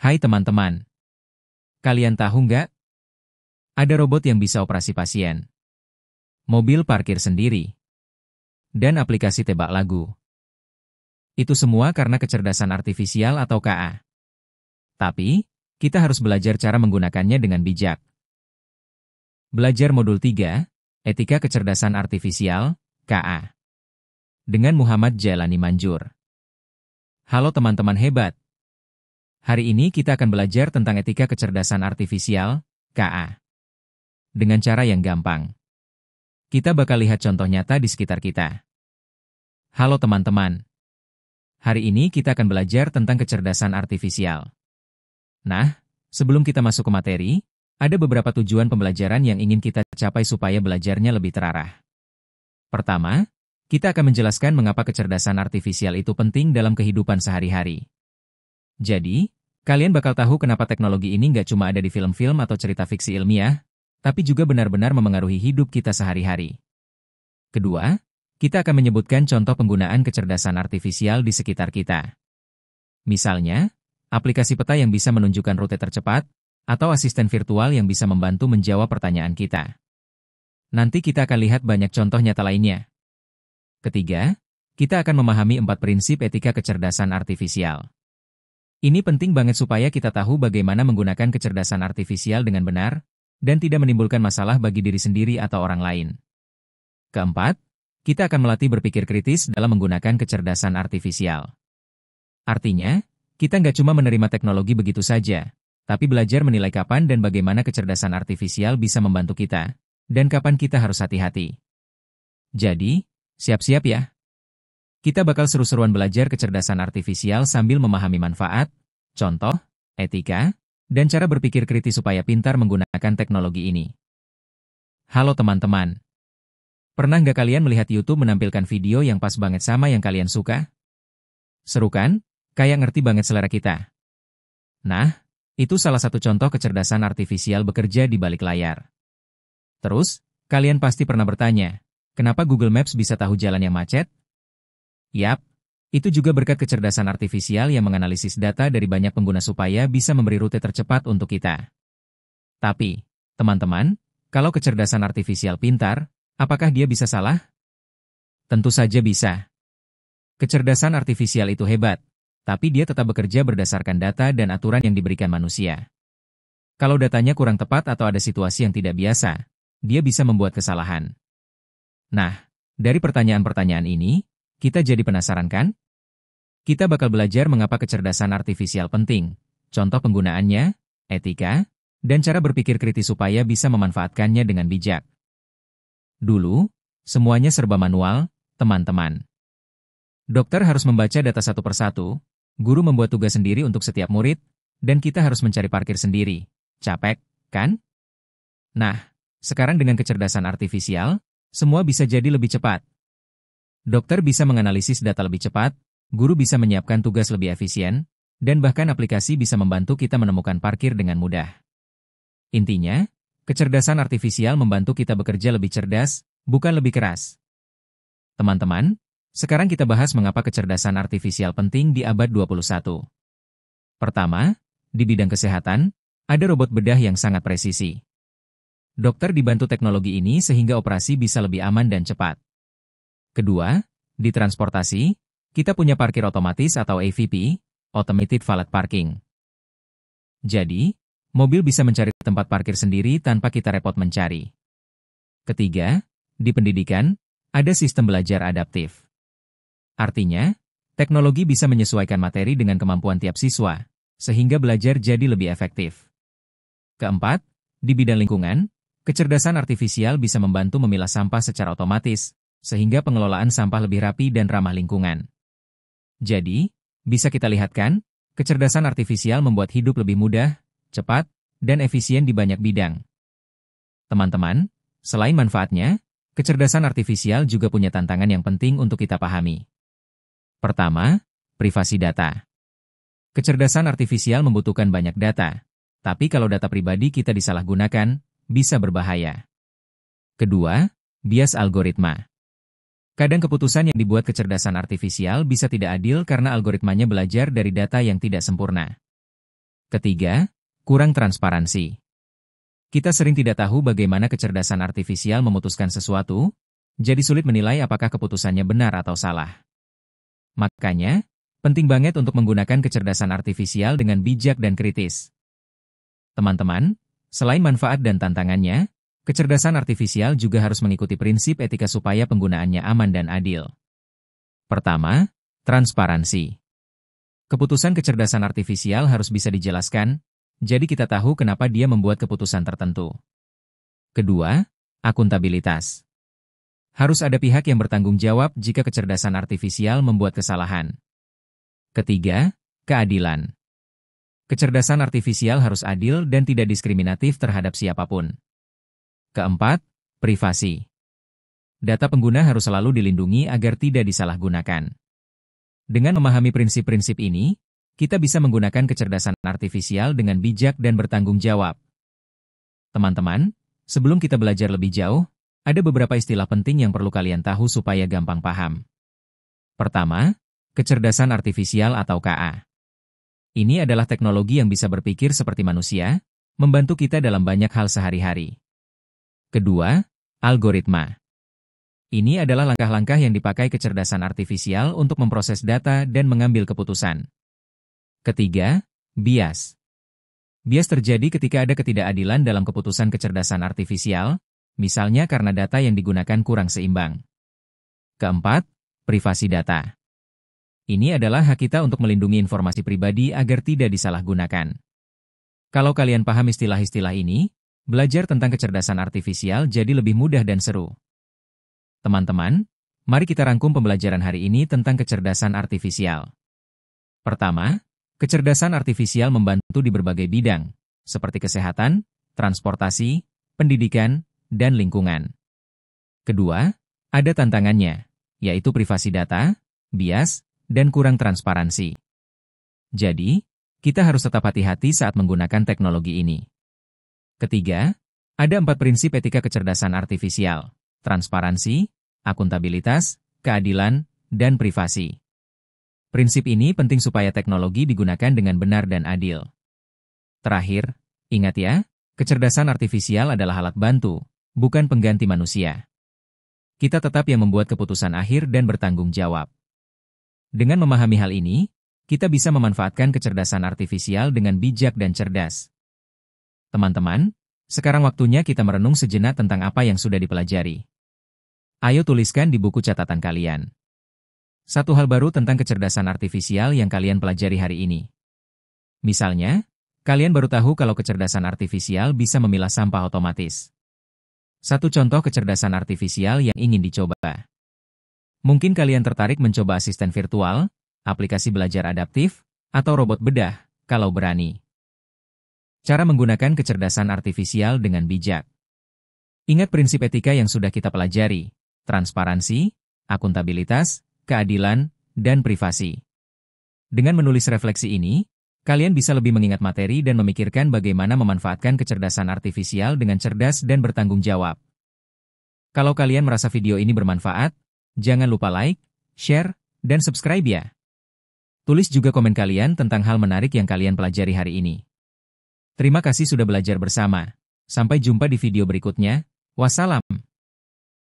Hai teman-teman, kalian tahu nggak? Ada robot yang bisa operasi pasien, mobil parkir sendiri, dan aplikasi tebak lagu. Itu semua karena kecerdasan artifisial atau KA. Tapi, kita harus belajar cara menggunakannya dengan bijak. Belajar Modul 3, Etika Kecerdasan Artifisial, KA. Dengan Muhammad Jailani Manjur. Halo teman-teman hebat. Hari ini kita akan belajar tentang etika kecerdasan artifisial, KA. Dengan cara yang gampang. Kita bakal lihat contoh nyata di sekitar kita. Halo teman-teman. Hari ini kita akan belajar tentang kecerdasan artifisial. Nah, sebelum kita masuk ke materi, ada beberapa tujuan pembelajaran yang ingin kita capai supaya belajarnya lebih terarah. Pertama, kita akan menjelaskan mengapa kecerdasan artifisial itu penting dalam kehidupan sehari-hari. Jadi, kalian bakal tahu kenapa teknologi ini nggak cuma ada di film-film atau cerita fiksi ilmiah, tapi juga benar-benar memengaruhi hidup kita sehari-hari. Kedua, kita akan menyebutkan contoh penggunaan kecerdasan artifisial di sekitar kita. Misalnya, aplikasi peta yang bisa menunjukkan rute tercepat, atau asisten virtual yang bisa membantu menjawab pertanyaan kita. Nanti kita akan lihat banyak contoh nyata lainnya. Ketiga, kita akan memahami 4 prinsip etika kecerdasan artifisial. Ini penting banget supaya kita tahu bagaimana menggunakan kecerdasan artifisial dengan benar, dan tidak menimbulkan masalah bagi diri sendiri atau orang lain. Keempat, kita akan melatih berpikir kritis dalam menggunakan kecerdasan artifisial. Artinya, kita nggak cuma menerima teknologi begitu saja, tapi belajar menilai kapan dan bagaimana kecerdasan artifisial bisa membantu kita, dan kapan kita harus hati-hati. Jadi, siap-siap ya. Kita bakal seru-seruan belajar kecerdasan artifisial sambil memahami manfaat, contoh, etika, dan cara berpikir kritis supaya pintar menggunakan teknologi ini. Halo teman-teman. Pernah nggak kalian melihat YouTube menampilkan video yang pas banget sama yang kalian suka? Seru kan? Kayak ngerti banget selera kita. Nah, itu salah satu contoh kecerdasan artifisial bekerja di balik layar. Terus, kalian pasti pernah bertanya, kenapa Google Maps bisa tahu jalan yang macet? Yap, itu juga berkat kecerdasan artifisial yang menganalisis data dari banyak pengguna supaya bisa memberi rute tercepat untuk kita. Tapi, teman-teman, kalau kecerdasan artifisial pintar, apakah dia bisa salah? Tentu saja bisa. Kecerdasan artifisial itu hebat, tapi dia tetap bekerja berdasarkan data dan aturan yang diberikan manusia. Kalau datanya kurang tepat atau ada situasi yang tidak biasa, dia bisa membuat kesalahan. Nah, dari pertanyaan-pertanyaan ini, kita jadi penasaran kan? Kita bakal belajar mengapa kecerdasan artifisial penting, contoh penggunaannya, etika, dan cara berpikir kritis supaya bisa memanfaatkannya dengan bijak. Dulu, semuanya serba manual, teman-teman. Dokter harus membaca data satu persatu, guru membuat tugas sendiri untuk setiap murid, dan kita harus mencari parkir sendiri. Capek, kan? Nah, sekarang dengan kecerdasan artifisial, semua bisa jadi lebih cepat. Dokter bisa menganalisis data lebih cepat, guru bisa menyiapkan tugas lebih efisien, dan bahkan aplikasi bisa membantu kita menemukan parkir dengan mudah. Intinya, kecerdasan artifisial membantu kita bekerja lebih cerdas, bukan lebih keras. Teman-teman, sekarang kita bahas mengapa kecerdasan artifisial penting di abad 21. Pertama, di bidang kesehatan, ada robot bedah yang sangat presisi. Dokter dibantu teknologi ini sehingga operasi bisa lebih aman dan cepat. Kedua, di transportasi, kita punya parkir otomatis atau AVP, Automated Valet Parking. Jadi, mobil bisa mencari tempat parkir sendiri tanpa kita repot mencari. Ketiga, di pendidikan, ada sistem belajar adaptif. Artinya, teknologi bisa menyesuaikan materi dengan kemampuan tiap siswa, sehingga belajar jadi lebih efektif. Keempat, di bidang lingkungan, kecerdasan artifisial bisa membantu memilah sampah secara otomatis, sehingga pengelolaan sampah lebih rapi dan ramah lingkungan. Jadi, bisa kita lihat kan, kecerdasan artifisial membuat hidup lebih mudah, cepat, dan efisien di banyak bidang. Teman-teman, selain manfaatnya, kecerdasan artifisial juga punya tantangan yang penting untuk kita pahami. Pertama, privasi data. Kecerdasan artifisial membutuhkan banyak data, tapi kalau data pribadi kita disalahgunakan, bisa berbahaya. Kedua, bias algoritma. Kadang keputusan yang dibuat kecerdasan artifisial bisa tidak adil karena algoritmanya belajar dari data yang tidak sempurna. Ketiga, kurang transparansi. Kita sering tidak tahu bagaimana kecerdasan artifisial memutuskan sesuatu, jadi sulit menilai apakah keputusannya benar atau salah. Makanya, penting banget untuk menggunakan kecerdasan artifisial dengan bijak dan kritis. Teman-teman, selain manfaat dan tantangannya, kecerdasan artifisial juga harus mengikuti prinsip etika supaya penggunaannya aman dan adil. Pertama, transparansi. Keputusan kecerdasan artifisial harus bisa dijelaskan, jadi kita tahu kenapa dia membuat keputusan tertentu. Kedua, akuntabilitas. Harus ada pihak yang bertanggung jawab jika kecerdasan artifisial membuat kesalahan. Ketiga, keadilan. Kecerdasan artifisial harus adil dan tidak diskriminatif terhadap siapapun. Keempat, privasi. Data pengguna harus selalu dilindungi agar tidak disalahgunakan. Dengan memahami prinsip-prinsip ini, kita bisa menggunakan kecerdasan artifisial dengan bijak dan bertanggung jawab. Teman-teman, sebelum kita belajar lebih jauh, ada beberapa istilah penting yang perlu kalian tahu supaya gampang paham. Pertama, kecerdasan artifisial atau KA. Ini adalah teknologi yang bisa berpikir seperti manusia, membantu kita dalam banyak hal sehari-hari. Kedua, algoritma. Ini adalah langkah-langkah yang dipakai kecerdasan artifisial untuk memproses data dan mengambil keputusan. Ketiga, bias. Bias terjadi ketika ada ketidakadilan dalam keputusan kecerdasan artifisial, misalnya karena data yang digunakan kurang seimbang. Keempat, privasi data. Ini adalah hak kita untuk melindungi informasi pribadi agar tidak disalahgunakan. Kalau kalian paham istilah-istilah ini, belajar tentang kecerdasan artifisial jadi lebih mudah dan seru. Teman-teman, mari kita rangkum pembelajaran hari ini tentang kecerdasan artifisial. Pertama, kecerdasan artifisial membantu di berbagai bidang, seperti kesehatan, transportasi, pendidikan, dan lingkungan. Kedua, ada tantangannya, yaitu privasi data, bias, dan kurang transparansi. Jadi, kita harus tetap hati-hati saat menggunakan teknologi ini. Ketiga, ada 4 prinsip etika kecerdasan artifisial: transparansi, akuntabilitas, keadilan, dan privasi. Prinsip ini penting supaya teknologi digunakan dengan benar dan adil. Terakhir, ingat ya, kecerdasan artifisial adalah alat bantu, bukan pengganti manusia. Kita tetap yang membuat keputusan akhir dan bertanggung jawab. Dengan memahami hal ini, kita bisa memanfaatkan kecerdasan artifisial dengan bijak dan cerdas. Teman-teman, sekarang waktunya kita merenung sejenak tentang apa yang sudah dipelajari. Ayo tuliskan di buku catatan kalian. Satu hal baru tentang kecerdasan artifisial yang kalian pelajari hari ini. Misalnya, kalian baru tahu kalau kecerdasan artifisial bisa memilah sampah otomatis. Satu contoh kecerdasan artifisial yang ingin dicoba. Mungkin kalian tertarik mencoba asisten virtual, aplikasi belajar adaptif, atau robot bedah, kalau berani. Cara menggunakan kecerdasan artifisial dengan bijak. Ingat prinsip etika yang sudah kita pelajari: transparansi, akuntabilitas, keadilan, dan privasi. Dengan menulis refleksi ini, kalian bisa lebih mengingat materi dan memikirkan bagaimana memanfaatkan kecerdasan artifisial dengan cerdas dan bertanggung jawab. Kalau kalian merasa video ini bermanfaat, jangan lupa like, share, dan subscribe ya. Tulis juga komen kalian tentang hal menarik yang kalian pelajari hari ini. Terima kasih sudah belajar bersama. Sampai jumpa di video berikutnya. Wassalam.